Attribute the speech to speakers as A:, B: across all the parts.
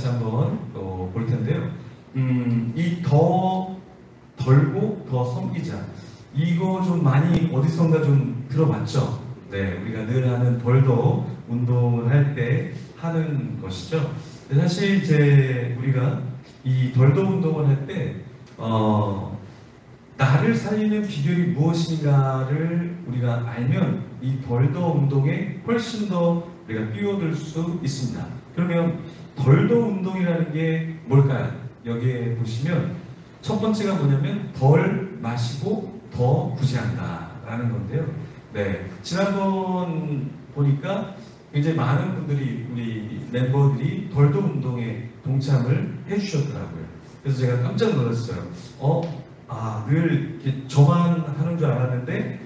A: 같이 한번 또 볼 텐데요. 이 더 덜고 더 섬기자. 이거 좀 많이 어디선가 좀 들어봤죠? 네, 우리가 늘 하는 덜더 운동을 할 때 하는 것이죠. 사실 이제 우리가 이 덜더 운동을 할 때, 나를 살리는 비결이 무엇인가를 우리가 알면 이 덜더 운동에 훨씬 더 우리가 뛰어들 수 있습니다. 그러면 덜더 운동이라는 게 뭘까요? 여기에 보시면 첫 번째가 뭐냐면 덜 마시고 더 구제한다 라는 건데요. 네, 지난번 보니까 굉장히 많은 분들이, 우리 멤버들이 덜더 운동에 동참을 해주셨더라고요. 그래서 제가 깜짝 놀랐어요. 늘 이렇게 저만 하는 줄 알았는데,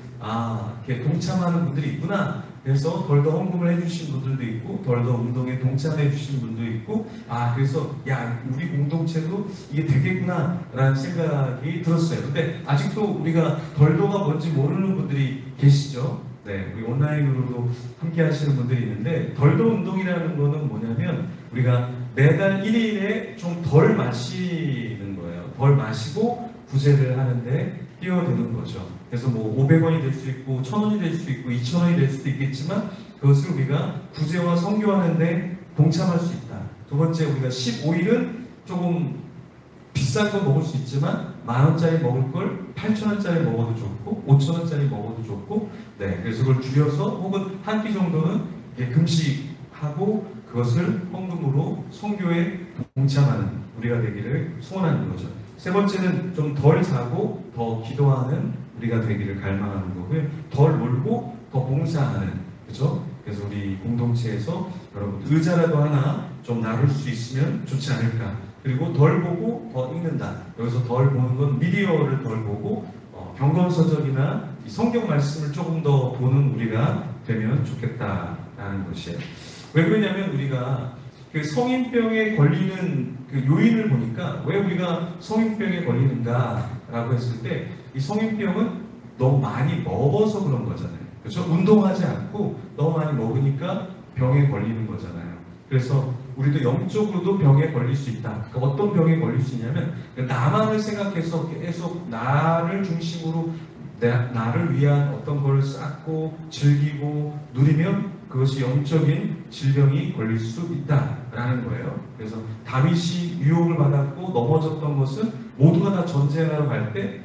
A: 이렇게 동참하는 분들이 있구나. 그래서 덜더 헌금을 해주신 분들도 있고, 덜더 운동에 동참해 주신 분도 있고, 그래서 우리 공동체도 이게 되겠구나 라는 생각이 들었어요. 근데 아직도 우리가 덜더가 뭔지 모르는 분들이 계시죠. 네, 우리 온라인으로도 함께 하시는 분들이 있는데, 덜더 운동이라는 거는 뭐냐면 우리가 매달 1일에 좀 덜 마시는 거예요. 덜 마시고 구제를 하는데 뛰어드는 거죠. 그래서 뭐 500원이 될 수 있고 1000원이 될 수 있고 2000원이 될 수도 있겠지만, 그것을 우리가 구제와 선교하는데 동참할 수 있다. 두 번째, 우리가 15일은 조금 비싼 거 먹을 수 있지만 10,000원짜리 먹을 걸 8,000원짜리 먹어도 좋고 5,000원짜리 먹어도 좋고, 네, 그래서 그걸 줄여서 혹은 한 끼 정도는 금식하고 그것을 헌금으로 선교에 동참하는 우리가 되기를 소원하는 거죠. 세 번째는 좀 덜 자고 더 기도하는 우리가 되기를 갈망하는 거고요. 덜 놀고 더 봉사하는, 그죠? 그래서 우리 공동체에서 여러분 의자라도 하나 좀 나눌 수 있으면 좋지 않을까. 그리고 덜 보고 더 읽는다. 여기서 덜 보는 건 미디어를 덜 보고 경건서적이나 성경 말씀을 조금 더 보는 우리가 되면 좋겠다라는 것이에요. 왜 그러냐면 우리가 그 성인병에 걸리는 그 요인을 보니까, 왜 우리가 성인병에 걸리는가라고 했을 때, 이 성인병은 너무 많이 먹어서 그런 거잖아요. 그렇죠? 운동하지 않고 너무 많이 먹으니까 병에 걸리는 거잖아요. 그래서 우리도 영적으로도 병에 걸릴 수 있다. 그러니까 어떤 병에 걸릴 수 있냐면, 나만을 생각해서 계속 나를 중심으로 나를 위한 어떤 걸 쌓고 즐기고 누리면 그것이 영적인 질병이 걸릴 수 있다라는 거예요. 그래서 다윗이 유혹을 받았고 넘어졌던 것은 모두가 다 전쟁하러 갈 때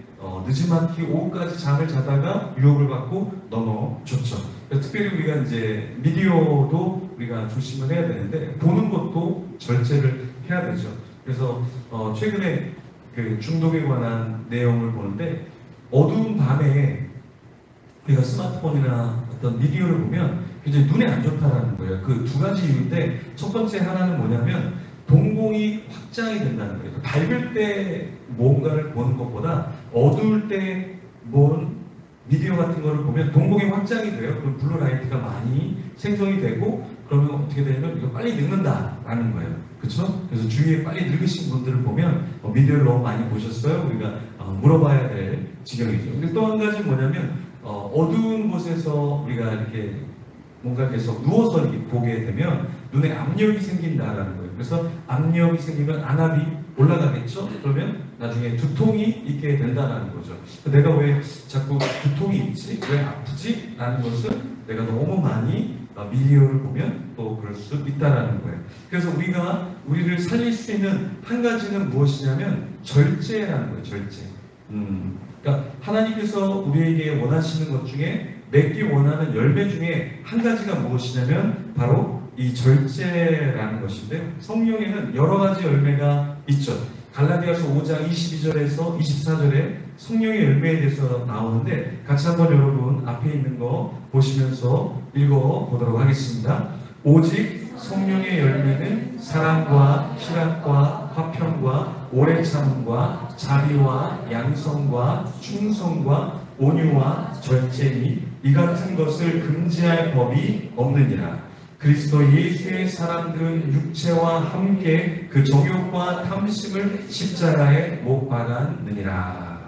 A: 늦지막히 오후까지 잠을 자다가 유혹을 받고 넘어졌죠. 특별히 우리가 이제 미디어도 우리가 조심을 해야 되는데, 보는 것도 절제를 해야 되죠. 그래서 최근에 그 중독에 관한 내용을 보는데, 어두운 밤에 우리가 스마트폰이나 어떤 미디어를 보면 굉장히 눈에 안 좋다라는 거예요. 그 두 가지 이유인데, 첫 번째 하나는 뭐냐면 동공이 확장이 된다는 거예요. 밝을 때 뭔가를 보는 것보다 어두울 때 본 미디어 같은 거를 보면 동공이 확장이 돼요. 그럼 블루라이트가 많이 생성이 되고, 그러면 어떻게 되냐면 이거 빨리 늙는다라는 거예요. 그렇죠? 그래서 주위에 빨리 늙으신 분들을 보면 미디어를 너무 많이 보셨어요? 우리가 물어봐야 될 지경이죠. 근데 또 한 가지 뭐냐면 어두운 곳에서 우리가 이렇게 뭔가 계속 누워서 이렇게 보게 되면 눈에 압력이 생긴다라는 거예요. 그래서 압력이 생기면 안압이 올라가겠죠? 그러면 나중에 두통이 있게 된다는 거죠. 내가 왜 자꾸 두통이 있지? 왜 아프지? 라는 것을 내가 너무 많이 미디어를 보면 또 그럴 수 있다는 거예요. 그래서 우리가 우리를 살릴 수 있는 한 가지는 무엇이냐면 절제라는 거예요. 절제. 그러니까 하나님께서 우리에게 원하시는 것 중에, 맺기 원하는 열매 중에 한 가지가 무엇이냐면 바로 이 절제라는 것인데요. 성경에는 여러 가지 열매가 있죠. 갈라디아서 5장 22절에서 24절에 성령의 열매에 대해서 나오는데, 같이 한번 여러분 앞에 있는 거 보시면서 읽어보도록 하겠습니다. 오직 성령의 열매는 사랑과 희락과 화평과 오래 참음과 자비와 양성과 충성과 온유와 절제니 이 같은 것을 금지할 법이 없느니라. 그리스도 예수의 사람들은 육체와 함께 그 정욕과 탐심을 십자가에 못 박았느니라.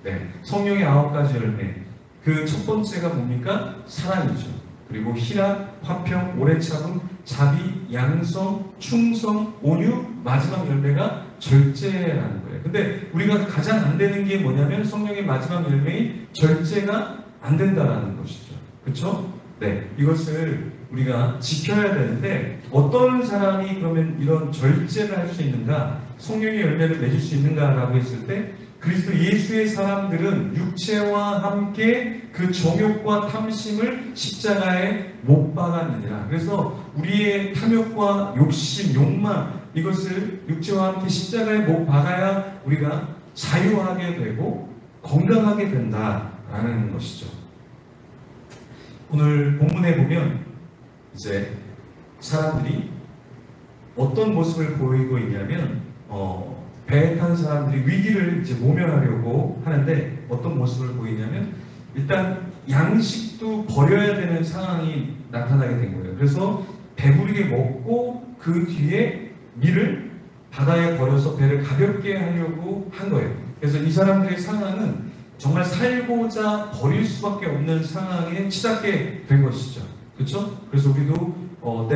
A: 네, 성령의 9가지 열매. 그 첫 번째가 뭡니까? 사랑이죠. 그리고 희락, 화평, 오래 참음, 자비, 양성, 충성, 온유, 마지막 열매가 절제라는 거예요. 근데 우리가 가장 안 되는 게 뭐냐면 성령의 마지막 열매인 절제가 안 된다라는 것이죠. 그렇죠? 네, 이것을 우리가 지켜야 되는데 어떤 사람이 그러면 이런 절제를 할 수 있는가, 성령의 열매를 맺을 수 있는가라고 했을 때 그리스도 예수의 사람들은 육체와 함께 그 정욕과 탐심을 십자가에 못 박았느니라. 그래서 우리의 탐욕과 욕심, 욕망 이것을 육체와 함께 십자가에 못 박아야 우리가 자유하게 되고 건강하게 된다라는 것이죠. 오늘 본문에 보면 이제 사람들이 어떤 모습을 보이고 있냐면 배에 탄 사람들이 위기를 이제 모면하려고 하는데 어떤 모습을 보이냐면 일단 양식도 버려야 되는 상황이 나타나게 된 거예요. 그래서 배부르게 먹고 그 뒤에 밀을 바다에 버려서 배를 가볍게 하려고 한 거예요. 그래서 이 사람들의 상황은 정말 살고자 버릴 수밖에 없는 상황에 치닫게 된 것이죠. 그렇죠? 그래서 우리도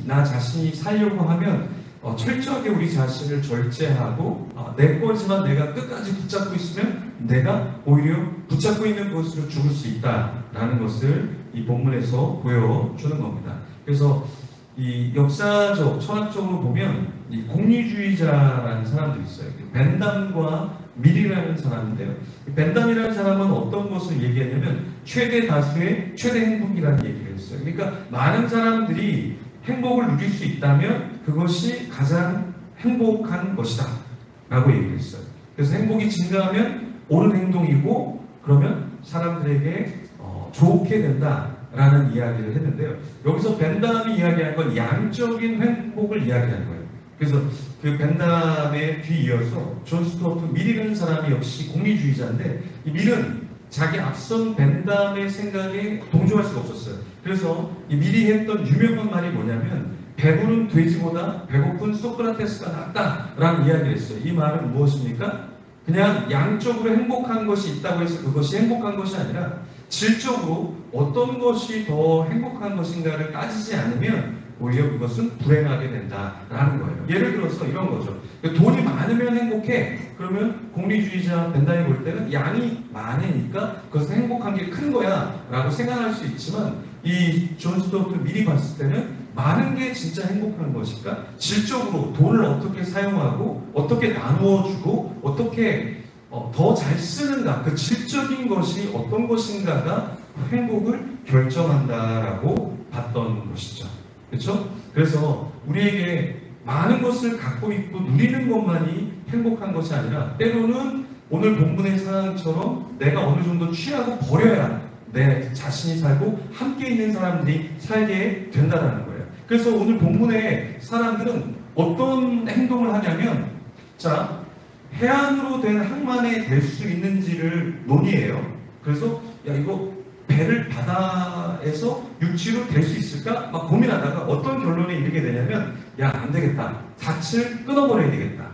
A: 나 자신이 살려고 하면 철저하게 우리 자신을 절제하고 내 거지만 내가 끝까지 붙잡고 있으면 내가 오히려 붙잡고 있는 것으로 죽을 수 있다라는 것을 이 본문에서 보여주는 겁니다. 그래서 이 역사적, 철학적으로 보면 이 공리주의자라는 사람들이 있어요. 벤담과 밀이라는 사람인데요. 벤담이라는 사람은 어떤 것을 얘기하냐면 최대 다수의 최대 행복이라는 얘기를 했어요. 그러니까 많은 사람들이 행복을 누릴 수 있다면 그것이 가장 행복한 것이다 라고 얘기를 했어요. 그래서 행복이 증가하면 옳은 행동이고 그러면 사람들에게 좋게 된다라는 이야기를 했는데요. 여기서 벤담이 이야기한 건 양적인 행복을 이야기하는 거예요. 그래서 그 벤담에 뒤이어서 존 스튜어트 밀이라는 사람이 역시 공리주의자인데 이 밀은 자기 앞선 벤담의 생각에 동조할 수가 없었어요. 그래서 이 밀이 했던 유명한 말이 뭐냐면 배부른 돼지보다 배고픈 소크라테스가 낫다라는 이야기를 했어요. 이 말은 무엇입니까? 그냥 양적으로 행복한 것이 있다고 해서 그것이 행복한 것이 아니라 질적으로 어떤 것이 더 행복한 것인가를 따지지 않으면 오히려 그것은 불행하게 된다라는 거예요. 예를 들어서 이런 거죠. 돈이 많으면 행복해. 그러면 공리주의자 벤담이 볼 때는 양이 많으니까 그것은 행복한 게 큰 거야 라고 생각할 수 있지만 이 존 스튜어트 미리 봤을 때는 많은 게 진짜 행복한 것일까? 질적으로 돈을 어떻게 사용하고 어떻게 나누어 주고 어떻게 더 잘 쓰는가, 그 질적인 것이 어떤 것인가가 행복을 결정한다라고 봤던 것이죠. 그렇죠? 그래서 우리에게 많은 것을 갖고 있고 누리는 것만이 행복한 것이 아니라 때로는 오늘 본문의 상황처럼 내가 어느 정도 취하고 버려야 내 자신이 살고 함께 있는 사람들이 살게 된다는 거예요. 그래서 오늘 본문의 사람들은 어떤 행동을 하냐면 자, 해안으로 된 항만에 될 수 있는지를 논의해요. 그래서 야 이거 배를 바다에서 육지로 될 수 있을까? 막 고민하다가 어떤 결론에 이르게 되냐면 야 안 되겠다. 닻을 끊어버려야 되겠다.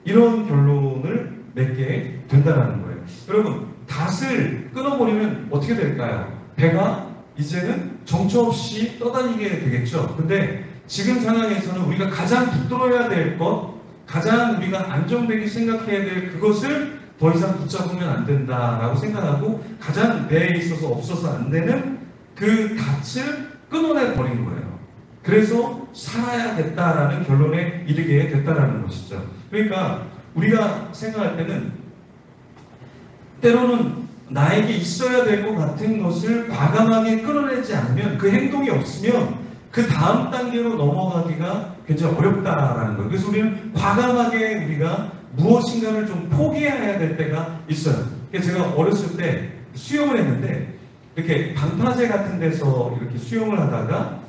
A: 이런 결론을 맺게 된다는 거예요. 여러분 닻을 끊어버리면 어떻게 될까요? 배가 이제는 정처 없이 떠다니게 되겠죠. 근데 지금 상황에서는 우리가 가장 붙들어야 될 것, 가장 우리가 안정되게 생각해야 될 그것을 더 이상 붙잡으면 안 된다라고 생각하고 가장 배에 있어서 없어서 안 되는 그 닻을 끊어내 버린 거예요. 그래서 살아야겠다라는 결론에 이르게 됐다라는 것이죠. 그러니까 우리가 생각할 때는 때로는 나에게 있어야 될 것 같은 것을 과감하게 끊어내지 않으면 그 행동이 없으면 그 다음 단계로 넘어가기가 굉장히 어렵다라는 거예요. 그래서 우리는 과감하게 우리가 무엇인가를 좀 포기해야 될 때가 있어요. 제가 어렸을 때 수영을 했는데 이렇게 방파제 같은 데서 이렇게 수영을 하다가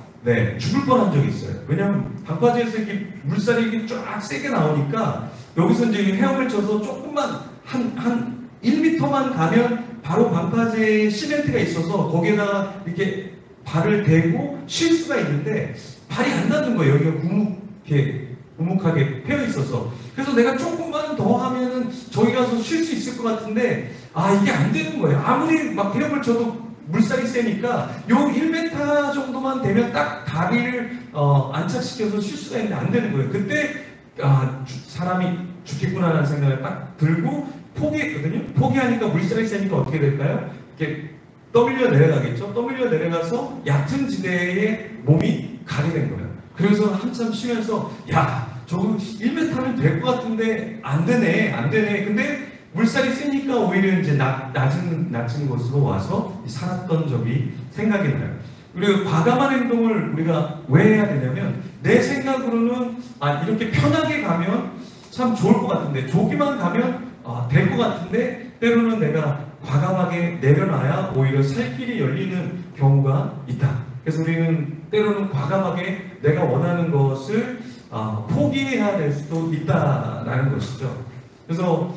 A: 죽을 뻔한 적이 있어요. 왜냐하면 방파제에서 이렇게 물살이 이렇게 쫙 세게 나오니까 여기서 이제 헤엄을 쳐서 조금만 한 1m만 가면 바로 방파제에 시멘트가 있어서 거기에다가 이렇게 발을 대고 쉴 수가 있는데 발이 안 닿는 거예요. 여기가 우묵하게 패여 있어서. 그래서 내가 조금만 더 하면은 저기 가서 쉴 수 있을 것 같은데 이게 안 되는 거예요. 아무리 막 헤엄을 쳐도 물살이 세니까 요 1m 정도만 되면 딱 다리를 안착시켜서 쉴 수가 있는데 안 되는 거예요. 그때 사람이 죽겠구나라는 생각을 딱 들고 포기했거든요. 포기하니까 물살이 세니까 어떻게 될까요? 이렇게 떠밀려 내려가겠죠. 떠밀려 내려가서 얕은 지대에 몸이 가게 된 거예요. 그래서 한참 쉬면서 저거 1m면 될 것 같은데 안 되네. 근데 물살이 세니까 오히려 이제 낮은 곳으로 와서 살았던 적이 생각이 나요. 그리고 과감한 행동을 우리가 왜 해야 되냐면 내 생각으로는 이렇게 편하게 가면 참 좋을 것 같은데 조기만 가면 될 것 같은데 때로는 내가 과감하게 내려놔야 오히려 살 길이 열리는 경우가 있다. 그래서 우리는 때로는 과감하게 내가 원하는 것을 포기해야 될 수도 있다라는 것이죠. 그래서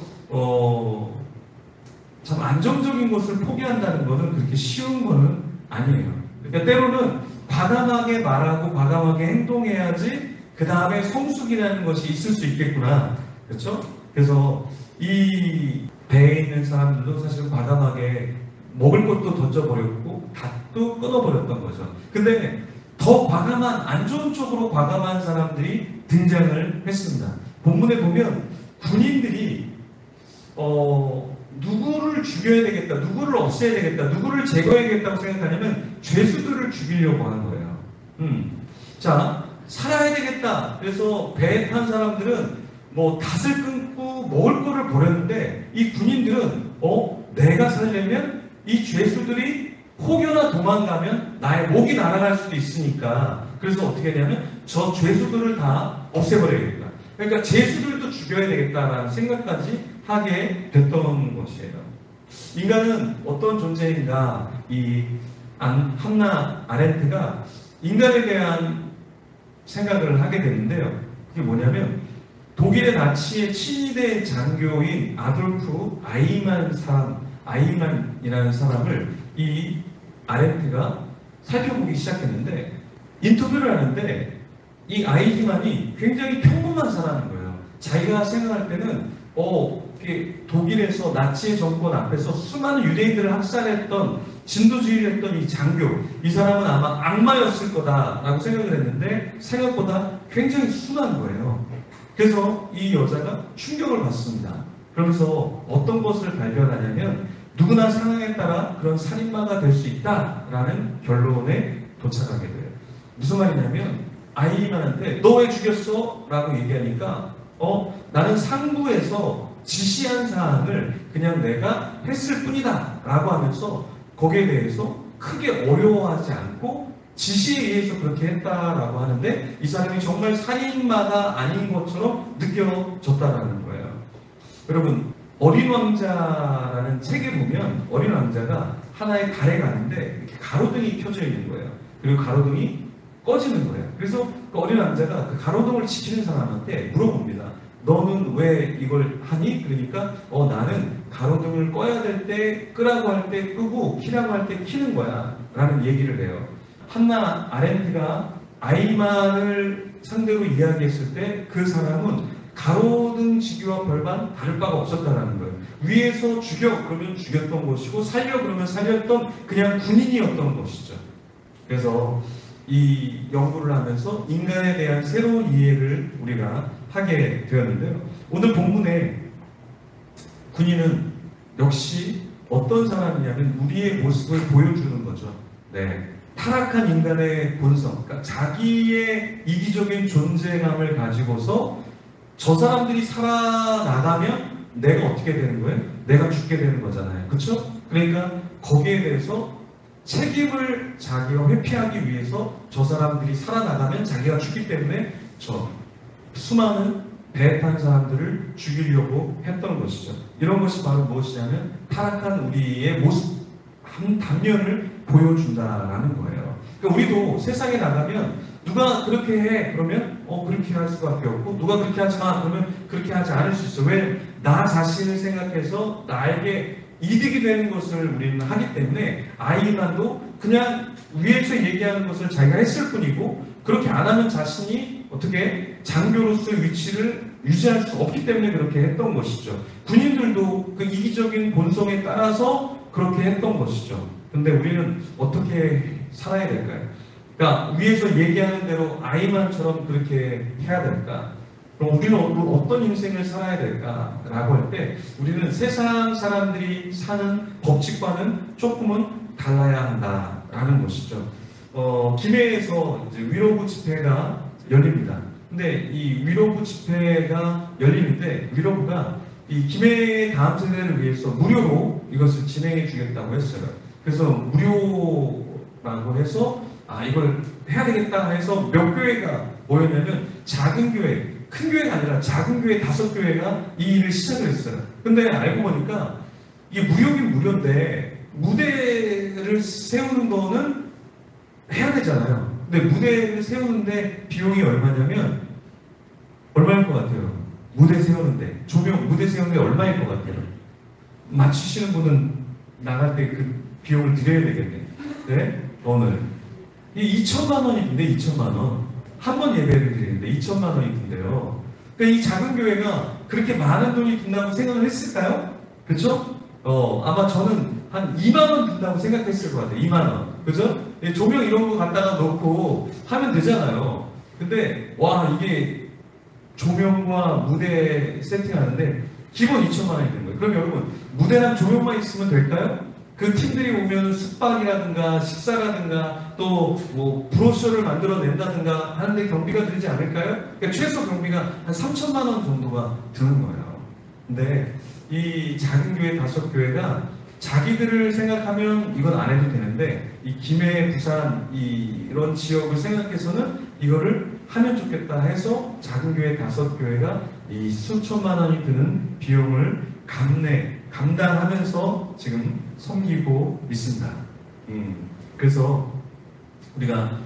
A: 참 안정적인 것을 포기한다는 것은 그렇게 쉬운 것은 아니에요. 그러니까 때로는 과감하게 말하고 과감하게 행동해야지 그 다음에 성숙이라는 것이 있을 수 있겠구나. 그렇죠? 그래서 이 배에 있는 사람들도 사실 과감하게 먹을 것도 던져버렸고 닷도 끊어버렸던 거죠. 근데 더 과감한, 안 좋은 쪽으로 과감한 사람들이 등장을 했습니다. 본문에 보면 군인들이 누구를 죽여야 되겠다, 누구를 없애야 되겠다, 누구를 제거해야겠다고 생각하냐면 죄수들을 죽이려고 하는 거예요. 자, 살아야 되겠다. 그래서 배에 탄 사람들은 뭐 닷을 끊고 먹을 거를 버렸는데 이 군인들은 내가 살려면 이 죄수들이 혹여나 도망가면 나의 목이 날아갈 수도 있으니까 그래서 어떻게 했냐면 저 죄수들을 다 없애버려야겠다. 그러니까 죄수들도 죽여야 되겠다라는 생각까지 하게 됐던 것이에요. 인간은 어떤 존재인가? 이 한나 아렌트가 인간에 대한 생각을 하게 되는데요. 그게 뭐냐면 독일의 나치의 친위대 장교인 아돌프 아이만이라는 사람을 이 아렌트가 살펴보기 시작했는데 인터뷰를 하는데 이 아이히만이 굉장히 평범한 사람인 거예요. 자기가 생각할 때는 독일에서 나치의 정권 앞에서 수많은 유대인들을 학살했던 진도주의를 했던 이 장교, 이 사람은 아마 악마였을 거다라고 생각을 했는데 생각보다 굉장히 순한 거예요. 그래서 이 여자가 충격을 받습니다. 그러면서 어떤 것을 발견하냐면 누구나 상황에 따라 그런 살인마가 될 수 있다라는 결론에 도착하게 돼요. 무슨 말이냐면 아이만한테 너 왜 죽였어? 라고 얘기하니까 나는 상부에서 지시한 사항을 그냥 내가 했을 뿐이다 라고 하면서 거기에 대해서 크게 어려워하지 않고 지시에 의해서 그렇게 했다라고 하는데 이 사람이 정말 살인마가 아닌 것처럼 느껴졌다라는 거예요. 여러분, 어린 왕자라는 책에 보면 어린 왕자가 하나의 달에 가는데 이렇게 가로등이 켜져 있는 거예요. 그리고 가로등이 꺼지는 거예요. 그래서 그 어린 왕자가 그 가로등을 지키는 사람한테 물어봅니다. 너는 왜 이걸 하니? 그러니까 나는 가로등을 꺼야 될 때 끄라고 할 때 끄고 키라고 할 때 키는 거야 라는 얘기를 해요. 한나 아렌트가 아이만을 상대로 이야기했을 때 그 사람은 가로등 지기와 별반 다를 바가 없었다는 거예요. 위에서 죽여 그러면 죽였던 것이고 살려 그러면 살렸던 그냥 군인이었던 것이죠. 그래서 이 연구를 하면서 인간에 대한 새로운 이해를 우리가 하게 되었는데요. 오늘 본문에 군인은 역시 어떤 사람이냐면 우리의 모습을 보여주는 거죠. 네. 타락한 인간의 본성, 그러니까 자기의 이기적인 존재감을 가지고서 저 사람들이 살아나가면 내가 어떻게 되는 거예요? 내가 죽게 되는 거잖아요. 그렇죠? 그러니까 거기에 대해서 책임을 자기가 회피하기 위해서 저 사람들이 살아나가면 자기가 죽기 때문에 저 수많은 배에 탄 사람들을 죽이려고 했던 것이죠. 이런 것이 바로 무엇이냐면 타락한 우리의 모습, 한 단면을 보여준다라는 거예요. 그러니까 우리도 세상에 나가면 누가 그렇게 해 그러면 그렇게 할 수밖에 없고 누가 그렇게 하지 마 그러면 그렇게 하지 않을 수 있어. 왜? 나 자신을 생각해서 나에게 이득이 되는 것을 우리는 하기 때문에 아이만도 그냥 위에서 얘기하는 것을 자기가 했을 뿐이고 그렇게 안 하면 자신이 어떻게 장교로서의 위치를 유지할 수 없기 때문에 그렇게 했던 것이죠. 군인들도 그 이기적인 본성에 따라서 그렇게 했던 것이죠. 근데 우리는 어떻게 살아야 될까요? 그러니까 위에서 얘기하는 대로 아이만처럼 그렇게 해야 될까? 그럼 우리는 어떤 인생을 살아야 될까라고 할 때 우리는 세상 사람들이 사는 법칙과는 조금은 달라야 한다라는 것이죠. 김해에서 이제 위로부 집회가 열립니다. 근데 이 위로부 집회가 열리는데 위로부가 이 김해 다음 세대를 위해서 무료로 이것을 진행해 주겠다고 했어요. 그래서 무료라고 해서 이걸 해야 되겠다 해서 몇 교회가 모였냐면 작은 교회, 큰 교회가 아니라 작은 교회 5교회가 이 일을 시작을 했어요. 근데 알고 보니까 이게 무료긴 무료인데 무대를 세우는 거는 해야 되잖아요. 근데 무대를 세우는데 비용이 얼마냐면 얼마일 것 같아요? 무대 세우는데 조명 무대 세우는데 얼마일 것 같아요? 맞추시는 분은 나갈 때 그 비용을 드려야 되겠네. 네? 오늘 이 2천만 원이 든대. 2천만 원. 한 번 예배를 드리는데 2천만 원이 든대요. 그러니까 이 작은 교회가 그렇게 많은 돈이 든다고 생각을 했을까요? 그렇죠? 아마 저는 한 2만 원 든다고 생각했을 것 같아요. 2만 원. 그죠? 조명 이런 거 갖다가 놓고 하면 되잖아요. 근데 와 이게 조명과 무대 세팅하는데 기본 2천만 원이 되는 거예요. 그럼 여러분 무대랑 조명만 있으면 될까요? 그 팀들이 오면 숙박이라든가 식사라든가 또 뭐 브로셔를 만들어낸다든가 하는데 경비가 들지 않을까요? 그러니까 최소 경비가 한 3천만 원 정도가 드는 거예요. 근데 이 작은 교회 5교회가 자기들을 생각하면 이건 안 해도 되는데 이 김해, 부산 이런 지역을 생각해서는 이거를 하면 좋겠다 해서 작은 교회 5교회가 이 수천만 원이 드는 비용을 감당하면서 지금 섬기고 있습니다. 그래서 우리가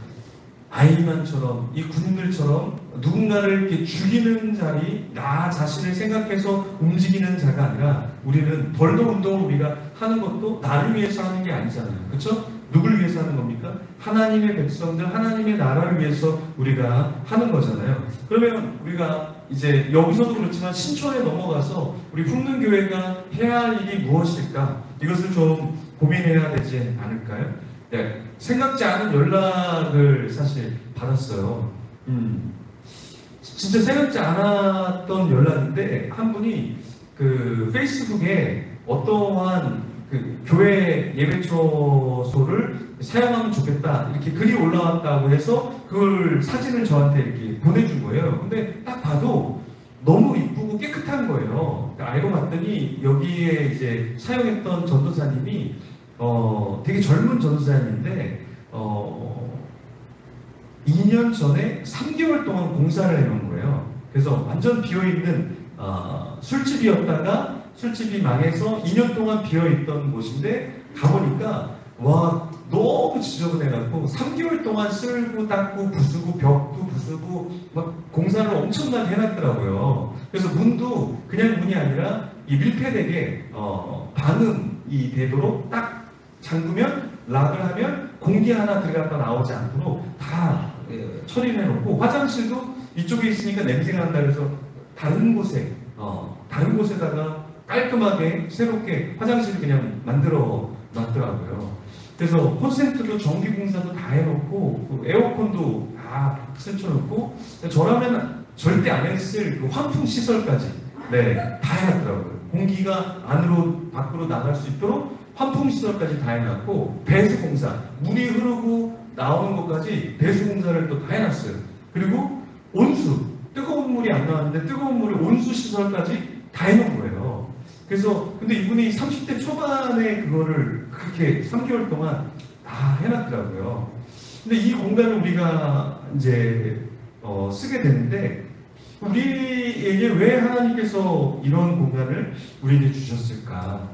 A: 아이만처럼 이 군인들처럼 누군가를 이렇게 죽이는 자리, 나 자신을 생각해서 움직이는 자가 아니라 우리는 벌도 운동을 우리가 하는 것도 나를 위해서 하는 게 아니잖아요. 그렇죠? 누굴 위해서 하는 겁니까? 하나님의 백성들, 하나님의 나라를 위해서 우리가 하는 거잖아요. 그러면 우리가 이제 여기서도 그렇지만 신촌에 넘어가서 우리 풍능교회가 해야 할 일이 무엇일까? 이것을 좀 고민해야 되지 않을까요? 네, 생각지 않은 연락을 사실 받았어요. 진짜 생각지 않았던 연락인데 한 분이 그 페이스북에 어떠한 그 교회 예배처소를 사용하면 좋겠다 이렇게 글이 올라왔다고 해서 그걸 사진을 저한테 이렇게 보내준 거예요. 근데 딱 봐도 너무 이쁘고 깨끗한 거예요. 알고 봤더니 여기에 이제 사용했던 전도사님이 되게 젊은 전도사님인데 2년 전에 3개월 동안 공사를 해놓은 거예요. 그래서 완전 비어있는 술집이었다가 술집이 망해서 2년 동안 비어있던 곳인데 가보니까 와 너무 지저분해갖고 3개월 동안 쓸고 닦고 부수고 벽도 부수고 막 공사를 엄청나게 해놨더라고요. 그래서 문도 그냥 문이 아니라 이 밀폐되게 방음이 되도록 딱 잠그면 락을 하면 공기 하나 들어갔다 나오지 않도록 다 처리를 해놓고 화장실도 이쪽에 있으니까 냄새가 난다 그래서 다른 곳에다가 깔끔하게 새롭게 화장실을 그냥 만들어 놨더라고요. 그래서 콘센트도 전기공사도 다 해놓고 에어컨도 다 설쳐놓고 저라면 절대 안 했을 그 환풍 시설까지 다 해놨더라고요. 공기가 안으로 밖으로 나갈 수 있도록 환풍 시설까지 다 해놨고 배수 공사 물이 흐르고 나오는 것까지 배수 공사를 또 다 해놨어요. 그리고 온수 뜨거운 물이 안 나왔는데 뜨거운 물에 온수 시설까지 다 해놓은 거예요. 그래서 근데 이분이 30대 초반에 그거를 그렇게 3개월 동안 다 해놨더라고요. 근데 이 공간을 우리가 이제 쓰게 되는데 우리에게 왜 하나님께서 이런 공간을 우리에게 주셨을까?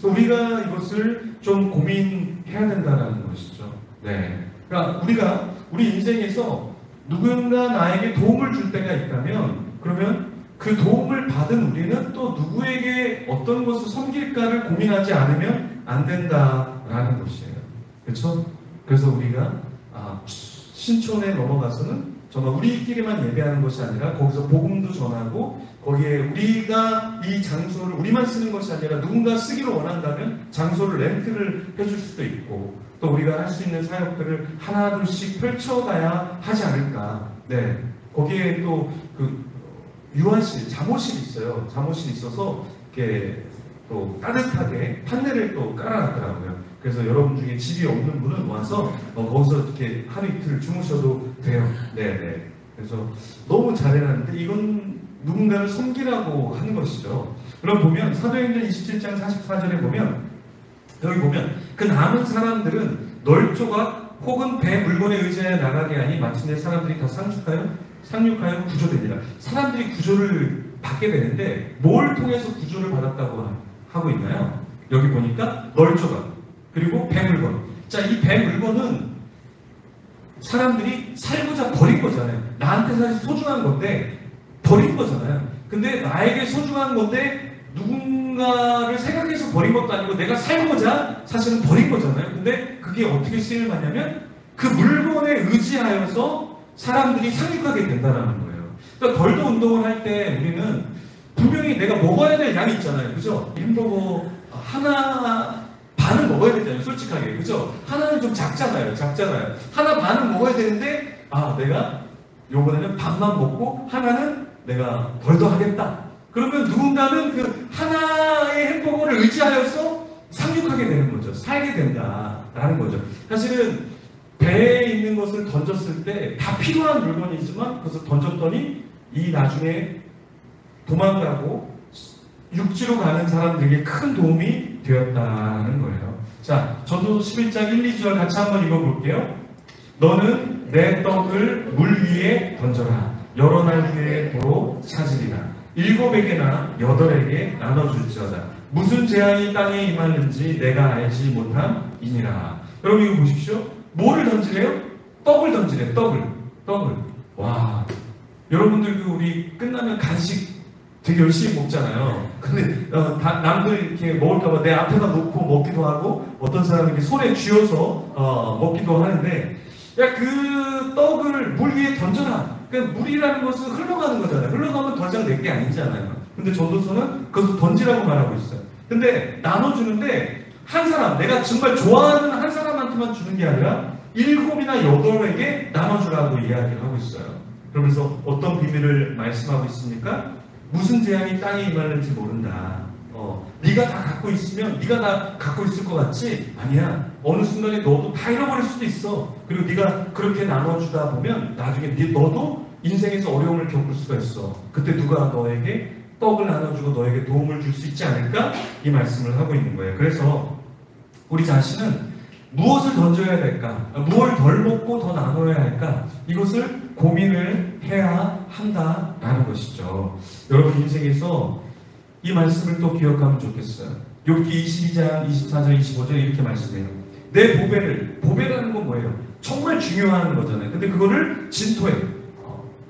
A: 우리가 이것을 좀 고민해야 된다는 것이죠. 네. 그러니까 우리가 우리 인생에서 누군가 나에게 도움을 줄 때가 있다면 그러면 그 도움을 받은 우리는 또 누구에게 어떤 것을 섬길까를 고민하지 않으면 안 된다라는 것이에요. 그렇죠? 그래서 우리가 신촌에 넘어가서는 정말 우리끼리만 예배하는 것이 아니라 거기서 복음도 전하고 거기에 우리가 이 장소를 우리만 쓰는 것이 아니라 누군가 쓰기를 원한다면 장소를 렌트를 해줄 수도 있고 또 우리가 할 수 있는 사역들을 하나둘씩 펼쳐가야 하지 않을까. 네, 거기에 또 그 유아실, 잠옷실이 있어요. 잠옷실이 있어서 이렇게 또 따뜻하게 판넬을 또 깔아놨더라고요. 그래서 여러분 중에 집이 없는 분은 와서 거기서 이렇게 하루 이틀 주무셔도 돼요. 네네. 그래서 너무 잘해놨는데 이건 누군가를 섬기라고 하는 것이죠. 그럼 보면 사도행전 27장 44절에 보면 여기 보면 그 남은 사람들은 널조각 혹은 배 물건에 의지하여 나가게 하니 마침내 사람들이 다 상륙하여 구조되니라. 사람들이 구조를 받게 되는데 뭘 통해서 구조를 받았다고 하고 있나요? 여기 보니까 널조각 그리고 배 물건. 자, 이 배 물건은 사람들이 살고자 버린 거잖아요. 나한테 사실 소중한 건데 버린 거잖아요. 근데 나에게 소중한 건데 누군가를 생각해서 버린 것도 아니고 내가 살고자 사실은 버린 거잖아요. 근데 그게 어떻게 쓰임을 받냐면 그 물건에 의지하여서 사람들이 상륙하게 된다는 거예요. 그러니까 덜도 운동을 할 때 우리는 분명히 내가 먹어야 될 양이 있잖아요. 그죠? 햄버거 하나 반을 먹어야 되잖아요. 솔직하게. 그죠? 하나는 좀 작잖아요. 하나 반은 먹어야 되는데 내가 요번에는 반만 먹고 하나는 내가 덜더 하겠다. 그러면 누군가는 그 하나의 햄버거를 의지하여서 상륙하게 되는 거죠. 살게 된다라는 거죠. 사실은 배에 있는 것을 던졌을 때 다 필요한 물건이지만 그것을 던졌더니 이 나중에 도망가고 육지로 가는 사람들에게 큰 도움이 되었다는 거예요. 자, 전도서 11장 1, 2절 같이 한번 읽어볼게요. 너는 내 떡을 물 위에 던져라. 여러 날 후에 도로 찾으리라. 7에게나 8에게 나눠줄지어다. 무슨 재앙이 땅에 임하는지 내가 알지 못함이니라. 여러분 이거 보십시오. 뭐를 던지래요? 떡을 던지래요. 떡을. 와, 여러분들 우리 끝나면 간식 되게 열심히 먹잖아요. 근데 남들 이렇게 먹을까봐 내 앞에다 놓고 먹기도 하고 어떤 사람은 이렇게 손에 쥐어서 먹기도 하는데 야, 그 떡을 물 위에 던져라. 그러니까 물이라는 것은 흘러가는 거잖아요. 흘러가면 더 이상 내 게 아니잖아요. 근데 전도서는 그것을 던지라고 말하고 있어요. 근데 나눠주는데 한 사람, 내가 정말 좋아하는 한 사람한테만 주는 게 아니라 7이나 8에게 나눠주라고 이야기를 하고 있어요. 그러면서 어떤 비밀을 말씀하고 있습니까? 무슨 재앙이 땅에 임하는지 모른다. 네가 다 갖고 있으면 네가 다 갖고 있을 것 같지? 아니야. 어느 순간에 너도 다 잃어버릴 수도 있어. 그리고 네가 그렇게 나눠주다 보면 나중에 너도 인생에서 어려움을 겪을 수가 있어. 그때 누가 너에게 떡을 나눠주고 너에게 도움을 줄 수 있지 않을까? 이 말씀을 하고 있는 거예요. 그래서 우리 자신은 무엇을 던져야 될까? 무엇을 덜 먹고 더 나눠야 할까? 이것을 고민을 해야 한다라는 것이죠. 여러분 인생에서 이 말씀을 또 기억하면 좋겠어요. 욥기 22장 24절 25절 이렇게 말씀해요. 내 보배라는 건 뭐예요? 정말 중요한 거잖아요. 근데 그거를 진토에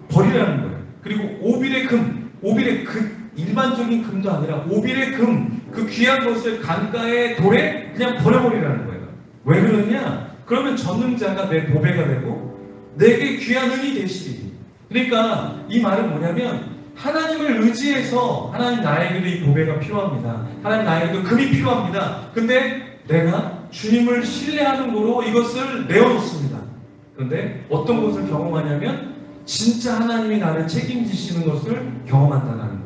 A: 버리라는 거예요. 그리고 오빌의 금, 일반적인 금도 아니라 오빌의 금, 그 귀한 것을 강가의 돌에 그냥 버려버리라는 거예요. 왜 그러냐? 그러면 전능자가 내 보배가 되고 내게 귀한 은이 되시리. 그러니까 이 말은 뭐냐면 하나님을 의지해서 하나님 나에게도 이 보배가 필요합니다. 하나님 나에게도 금이 필요합니다. 근데 내가 주님을 신뢰하는 거로 이것을 내어놓습니다. 그런데 어떤 것을 경험하냐면 진짜 하나님이 나를 책임지시는 것을 경험한다는 거예요.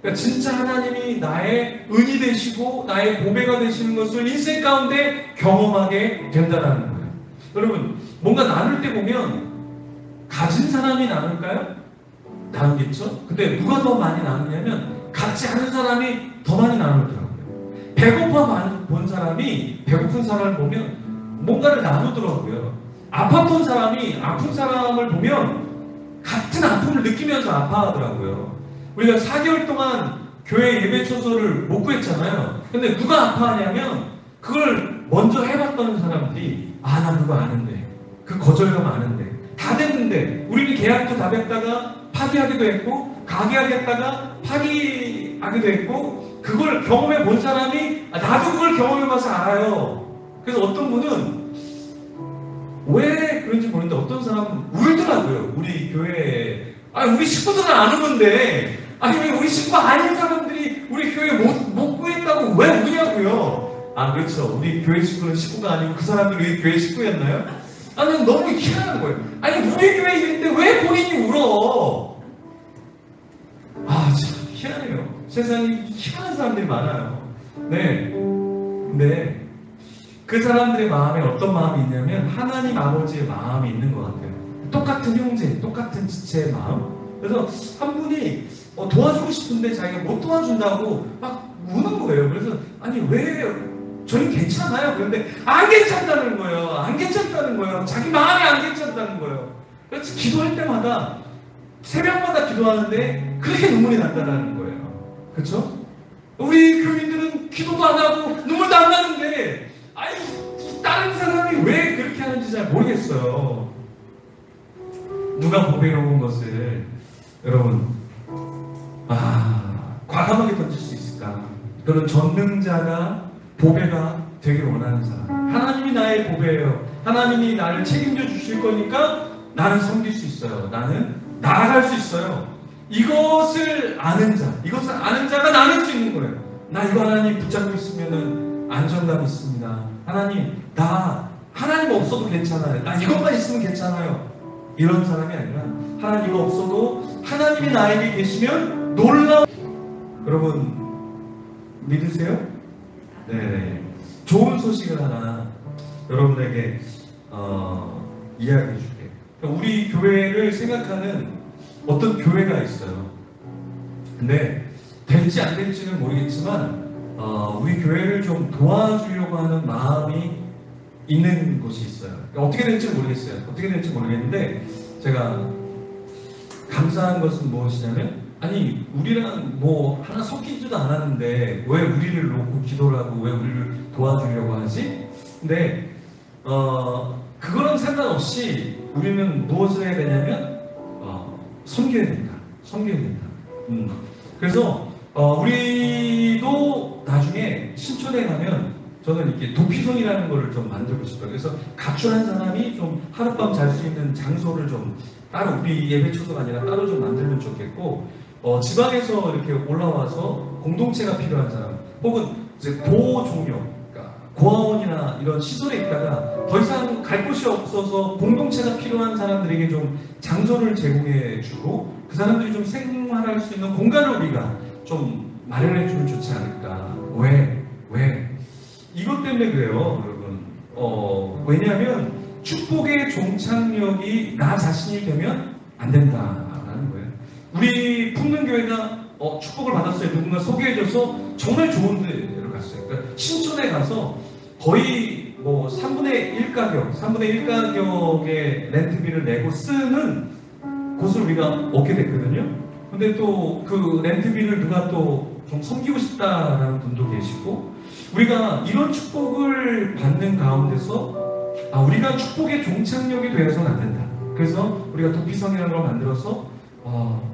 A: 그러니까 진짜 하나님이 나의 은이 되시고 나의 보배가 되시는 것을 인생 가운데 경험하게 된다는 거예요. 여러분 뭔가 나눌 때 보면 가진 사람이 나눌까요? 나누겠죠? 근데 누가 더 많이 나누냐면 갖지 않은 사람이 더 많이 나누더라고요. 배고파 본 사람이 배고픈 사람을 보면 뭔가를 나누더라고요. 아팠던 사람이 아픈 사람을 보면 같은 아픔을 느끼면서 아파하더라고요. 우리가 4개월 동안 교회 예배 처소를 못 구했잖아요. 근데 누가 아파하냐면 그걸 먼저 해봤던 사람들이 나 그거 아는데 그 거절감 아는데 다 됐는데 우리는 계약도 다 맺다가 파기하기도 했고 가게하겠다가 파기하기도 했고 그걸 경험해 본 사람이 나도 그걸 경험해 봐서 알아요. 그래서 어떤 분은 왜 그런지 모르는데 어떤 사람은 울더라고요. 우리 교회에. 아니, 우리 식구들은 안 우는데, 아니, 왜 우리 식구 아닌 사람들이 우리 교회 못 구했다고 왜 우냐고요? 아, 그렇죠. 우리 교회 식구는 식구가 아니고 그 사람들이 우리 교회 식구였나요? 아니, 너무 희한한 거예요. 아니, 우리 교회 있는데 왜 본인이 울어? 아, 참 희한해요. 세상에 희한한 사람들이 많아요. 네. 근데 그 사람들의 마음에 어떤 마음이 있냐면 하나님 아버지의 마음이 있는 것 같아요. 똑같은 형제, 똑같은 지체의 마음. 그래서 한 분이 도와주고 싶은데 자기가 못 도와준다고 막 우는 거예요. 그래서 아니 왜 저는 괜찮아요. 그런데 안 괜찮다는 거예요. 안 괜찮다는 거예요. 자기 마음이 안 괜찮다는 거예요. 그래서 기도할 때마다 새벽마다 기도하는데 그렇게 눈물이 난다는 거예요. 그렇죠? 우리 교인들은 기도도 안 하고 눈물도 안 나는데 아니 다른 사람이 왜 그렇게 하는지 잘 모르겠어요. 누가 보배로운 것을 여러분 과감하게 던질 수 있을까? 그런 전능자가 보배가 되길 원하는 사람. 하나님이 나의 보배예요. 하나님이 나를 책임져 주실 거니까 나는 섬길 수 있어요. 나는 나아갈 수 있어요. 이것을 아는 자가 나눌 수 있는 거예요. 나 이거 하나님 붙잡고 있으면은 안정감이 있습니다. 하나님, 하나님 없어도 괜찮아요. 나 이것만 있으면 괜찮아요. 이런 사람이 아니라 하나님 없어도 하나님이 나에게 계시면 놀라운 여러분 믿으세요? 네. 좋은 소식을 하나 여러분에게 이야기해 줄게요. 우리 교회를 생각하는 어떤 교회가 있어요. 근데 될지 안 될지는 모르겠지만 우리 교회를 좀 도와주려고 하는 마음이 있는 곳이 있어요. 어떻게 될지 모르겠어요. 어떻게 될지 모르겠는데 제가 감사한 것은 무엇이냐면 아니 우리랑 뭐 하나 섞이지도 않았는데 왜 우리를 놓고 기도를 하고 왜 우리를 도와주려고 하지? 근데 그거랑 상관없이 우리는 무엇을 해야 되냐면 섬겨야 된다. 섬겨야 된다. 그래서 우리도 나중에 신촌에 가면 저는 이렇게 도피성이라는 거를 좀 만들고 싶어요. 그래서 가출한 사람이 좀 하룻밤 잘 수 있는 장소를 좀 따로 우리 예배 초소가 아니라 따로 좀 만들면 좋겠고 지방에서 이렇게 올라와서 공동체가 필요한 사람 혹은 이제 고종료 그러니까 고아원이나 이런 시설에 있다가 더 이상 갈 곳이 없어서 공동체가 필요한 사람들에게 좀 장소를 제공해 주고 그 사람들이 좀 생활할 수 있는 공간을 우리가 좀 마련해 주면 좋지 않을까. 왜? 이것 때문에 그래요, 여러분. 왜냐하면 축복의 종착역이 나 자신이 되면 안 된다라는 거예요. 우리 풍년교회가 축복을 받았어요. 누군가 소개해줘서 정말 좋은 데를 갔어요. 그러니까 신촌에 가서 거의 뭐 3분의 1 가격의 렌트비를 내고 쓰는 곳을 우리가 얻게 됐거든요. 근데 또 그 렌트비를 누가 또 좀 섬기고 싶다라는 분도 계시고 우리가 이런 축복을 받는 가운데서 우리가 축복의 종착역이 되어서는 안 된다. 그래서 우리가 도피성이라는 걸 만들어서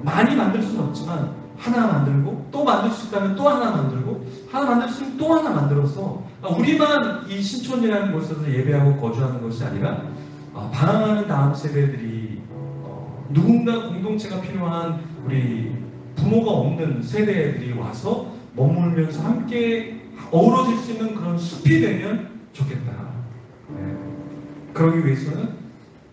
A: 많이 만들 수는 없지만 하나 만들고 또 만들 수 있다면 또 하나 만들고 하나 만들 수 있으면 또 하나 만들어서 우리만 이 신촌이라는 곳에서 예배하고 거주하는 것이 아니라 방황하는 다음 세대들이 누군가 공동체가 필요한 우리 부모가 없는 세대들이 와서 머물면서 함께 어우러질 수 있는 그런 숲이 되면 좋겠다. 네. 그러기 위해서는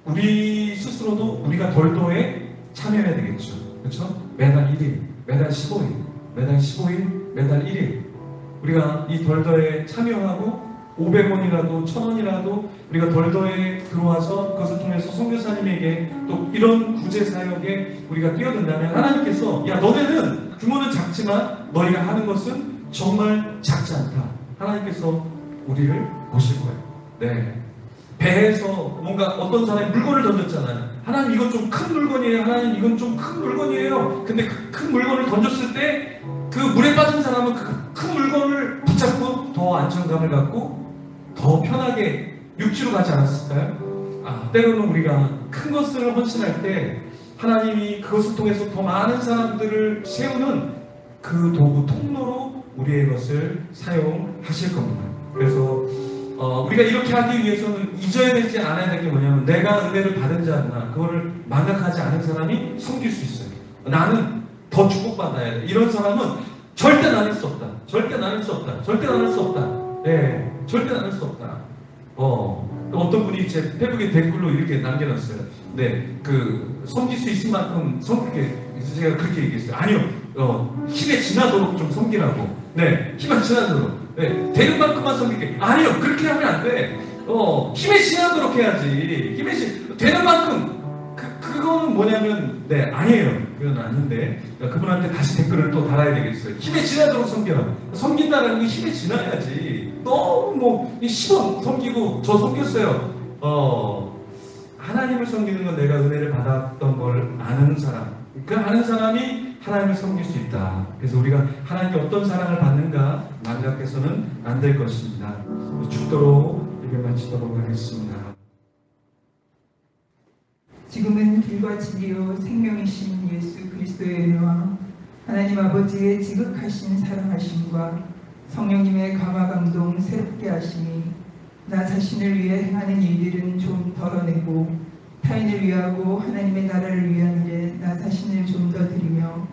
A: 우리 스스로도 우리가 덜도에 참여해야 되겠죠. 그렇죠? 매달 1일, 매달 15일, 매달 15일, 매달 1일 우리가 이 덜도에 참여하고 500원이라도 1000원이라도 우리가 덜더에 들어와서 그것을 통해서 선교사님에게 또 이런 구제사역에 우리가 뛰어든다면 하나님께서 야 너네는 규모는 작지만 너희가 하는 것은 정말 작지 않다. 하나님께서 우리를 보실 거예요. 네. 배에서 뭔가 어떤 사람이 물건을 던졌잖아요. 하나님 이건 좀 큰 물건이에요. 하나님 이건 좀 큰 물건이에요. 근데 그 큰 물건을 던졌을 때 그 물에 빠진 사람은 그 큰 물건을 붙잡고 더 안정감을 갖고 더 편하게 육지로 가지 않았을까요? 때로는 우리가 큰 것을 헌신할 때 하나님이 그것을 통해서 더 많은 사람들을 세우는 그 도구 통로로 우리의 것을 사용하실 겁니다. 그래서 우리가 이렇게 하기 위해서는 잊어야 되지 않아야 될 게 뭐냐면 내가 은혜를 받은 자구나. 그거를 망각하지 않은 사람이 섬길 수 있어요. 나는 더 축복받아야 돼. 이런 사람은 절대 나눌 수 없다. 절대 나눌 수 없다. 절대 나눌 수 없다. 예, 절대 나눌 수 없다. 어떤 분이 제 페북에 댓글로 이렇게 남겨놨어요. 네, 섬길 수 있을 만큼 섬길게. 제가 그렇게 얘기했어요. 아니요, 힘에 지나도록 좀 섬기라고. 네, 힘에 지나도록. 네, 되는 만큼만 섬길게. 아니요, 그렇게 하면 안 돼. 힘에 지나도록 해야지. 되는 만큼. 그거는 뭐냐면, 네, 아니에요. 그건 아닌데. 그분한테 다시 댓글을 또 달아야 되겠어요. 힘에 지나도록 섬겨라. 섬긴다는 게 힘에 지나야지. 너무 10원 섬기고 저 섬겼어요. 하나님을 섬기는 건 내가 은혜를 받았던 걸 아는 사람. 그 아는 사람이 하나님을 섬길 수 있다. 그래서 우리가 하나님께 어떤 사랑을 받는가 망각해서는 안 될 것입니다. 죽도록 예배 마치도록 하겠습니다.
B: 지금은 길과 진리요 생명이신 예수 그리스도의 은혜와 하나님 아버지의 지극하신 사랑하심과 성령님의 감화 감동 새롭게 하심이 나 자신을 위해 행하는 일들은 좀 덜어내고 타인을 위하고 하나님의 나라를 위한 일에 나 자신을 좀 더 드리며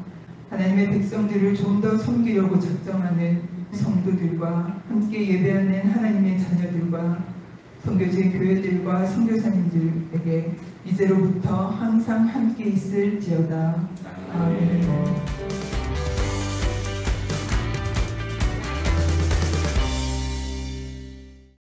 B: 하나님의 백성들을 좀 더 섬기려고 작정하는 성도들과 함께 예배하는 하나님의 자녀들과 선교제 교회들과 선교사님들에게 이제로부터 항상 함께 있을지어다. 아멘.